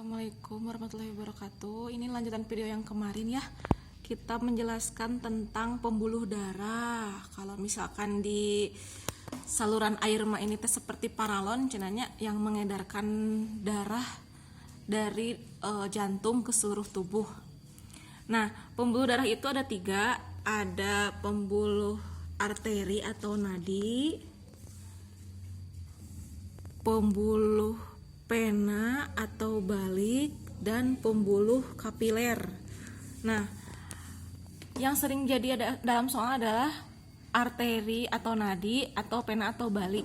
Assalamualaikum warahmatullahi wabarakatuh. Ini lanjutan video yang kemarin ya. Kita menjelaskan tentang pembuluh darah. Kalau misalkan di saluran air mah ini teh seperti paralon, cenanya yang mengedarkan darah dari jantung ke seluruh tubuh. Nah, pembuluh darah itu ada 3. Ada pembuluh arteri atau nadi, pembuluh pena atau balik, dan pembuluh kapiler. Nah, yang sering jadi ada dalam soal adalah arteri atau nadi atau pena atau balik.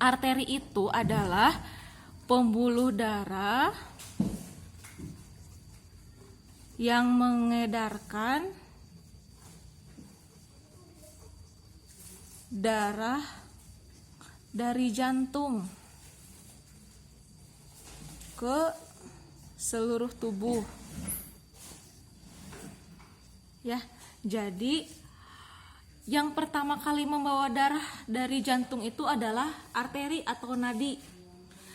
Arteri itu adalah pembuluh darah yang mengedarkan darah dari jantung ke seluruh tubuh. Ya, jadi yang pertama kali membawa darah dari jantung itu adalah arteri atau nadi.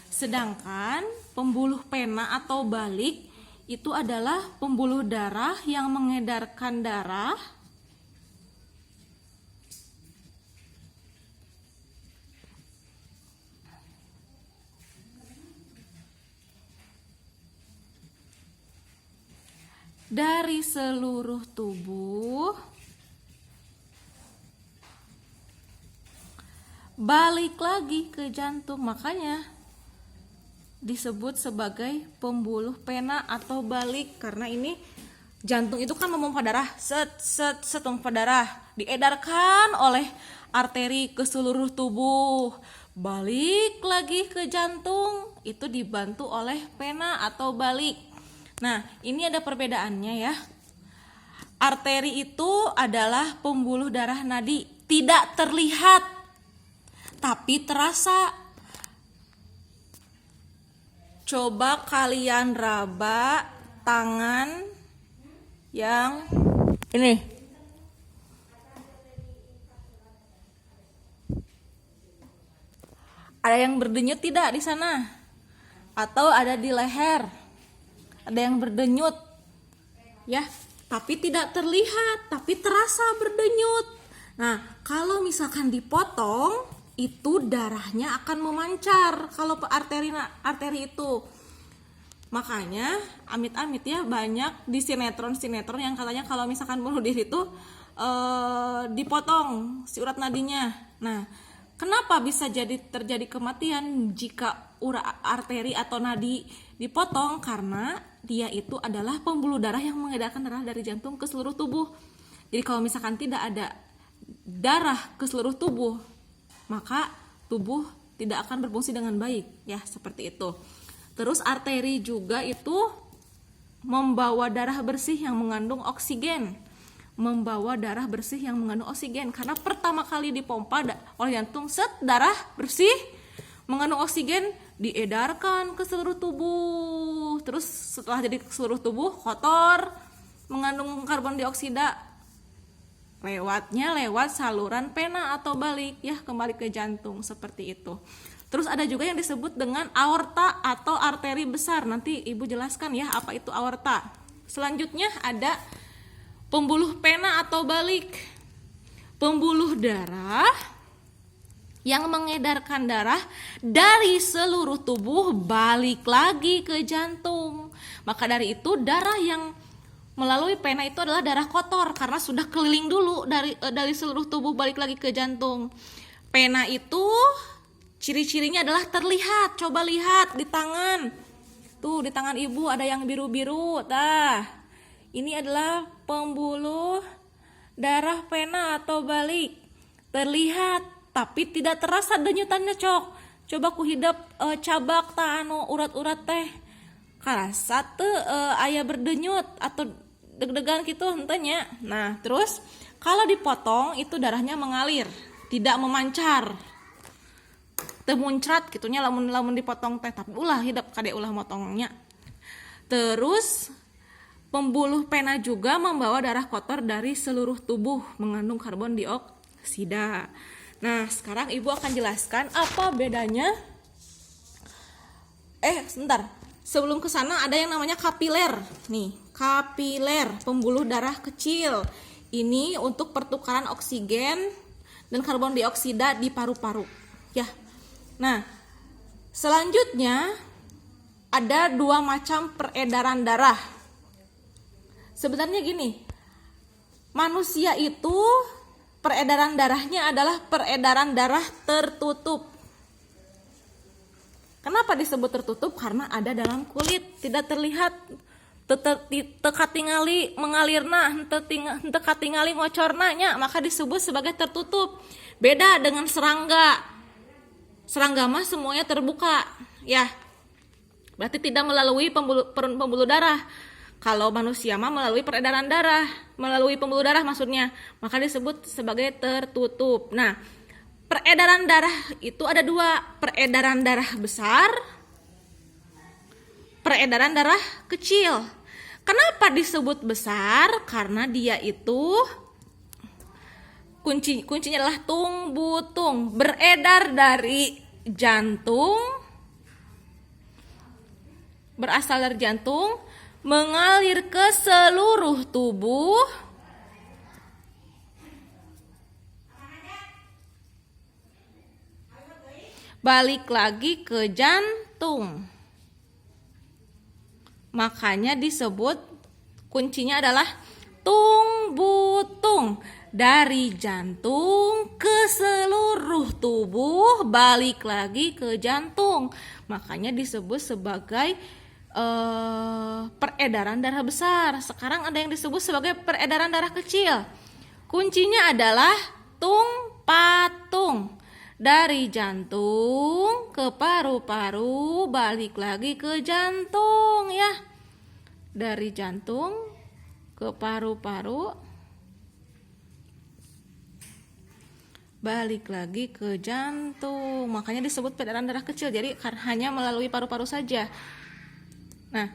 Sedangkan pembuluh pena atau balik itu adalah pembuluh darah yang mengedarkan darah dari seluruh tubuh balik lagi ke jantung. Makanya disebut sebagai pembuluh pena atau balik, karena ini jantung itu kan memompa darah, memompa darah diedarkan oleh arteri ke seluruh tubuh, balik lagi ke jantung, itu dibantu oleh pena atau balik. Nah, ini ada perbedaannya ya. Arteri itu adalah pembuluh darah nadi, tidak terlihat tapi terasa. Coba kalian raba tangan yang ini. Ada yang berdenyut tidak di sana? Atau ada di leher? Ada yang berdenyut ya, tapi tidak terlihat tapi terasa berdenyut. Nah, kalau misalkan dipotong itu darahnya akan memancar kalau arteri itu. Makanya amit-amit ya, banyak di sinetron yang katanya kalau misalkan bunuh diri itu dipotong si urat nadinya. Nah, kenapa bisa terjadi kematian jika arteri atau nadi dipotong? Karena dia itu adalah pembuluh darah yang mengedarkan darah dari jantung ke seluruh tubuh. Jadi kalau misalkan tidak ada darah ke seluruh tubuh, maka tubuh tidak akan berfungsi dengan baik ya, seperti itu. Terus arteri juga itu membawa darah bersih yang mengandung oksigen. Karena pertama kali dipompa oleh jantung, darah bersih mengandung oksigen diedarkan ke seluruh tubuh. Terus setelah jadi ke seluruh tubuh, kotor, mengandung karbon dioksida, lewat saluran pena atau balik ya, kembali ke jantung, seperti itu. Terus ada juga yang disebut dengan aorta atau arteri besar. Nanti Ibu jelaskan ya apa itu aorta. Selanjutnya ada pembuluh pena atau balik. Pembuluh darah yang mengedarkan darah dari seluruh tubuh balik lagi ke jantung. Maka dari itu darah yang melalui pena itu adalah darah kotor karena sudah keliling dulu dari seluruh tubuh balik lagi ke jantung. Pena itu ciri-cirinya adalah terlihat. Coba lihat di tangan. Tuh, di tangan Ibu ada yang biru-biru. Ini adalah pembuluh darah pena atau balik. Terlihat tapi tidak terasa denyutannya, Cok. Coba ku hidap cabak urat-urat teh. Karasa teu aya berdenyut atau deg-degan gitu hentenya. Nah, terus kalau dipotong itu darahnya mengalir, tidak memancar. Teu muncrat gitunya lamun dipotong teh, tapi ulah hidap kade ulah motongnya. Terus pembuluh pena juga membawa darah kotor dari seluruh tubuh, mengandung karbon dioksida. Nah, sekarang Ibu akan jelaskan apa bedanya. Sebentar. sebelum ke sana ada yang namanya kapiler. Nih, kapiler, pembuluh darah kecil. Ini untuk pertukaran oksigen dan karbon dioksida di paru-paru. Ya. Nah, selanjutnya ada 2 macam peredaran darah. Sebenarnya gini, manusia itu peredaran darahnya adalah peredaran darah tertutup. Kenapa disebut tertutup? Karena ada dalam kulit, tidak terlihat, teka tingali mengalirna, teka tingali ngocornanya, maka disebut sebagai tertutup. Beda dengan serangga. Serangga mah semuanya terbuka, ya. Berarti tidak melalui pembuluh darah. Kalau manusia mah melalui peredaran darah, melalui pembuluh darah maksudnya, maka disebut sebagai tertutup. Nah, peredaran darah itu ada 2, peredaran darah besar, peredaran darah kecil. Kenapa disebut besar? Karena dia itu kuncinya adalah tung butung, beredar dari jantung, berasal dari jantung, mengalir ke seluruh tubuh, balik lagi ke jantung. Makanya disebut kuncinya adalah tung butung, dari jantung ke seluruh tubuh, balik lagi ke jantung. Makanya disebut sebagai peredaran darah besar. Sekarang ada yang disebut sebagai peredaran darah kecil. Kuncinya adalah tung patung, dari jantung ke paru-paru, balik lagi ke jantung, ya. Dari jantung ke paru-paru, balik lagi ke jantung. Makanya disebut peredaran darah kecil. Jadi hanya melalui paru-paru saja. Nah,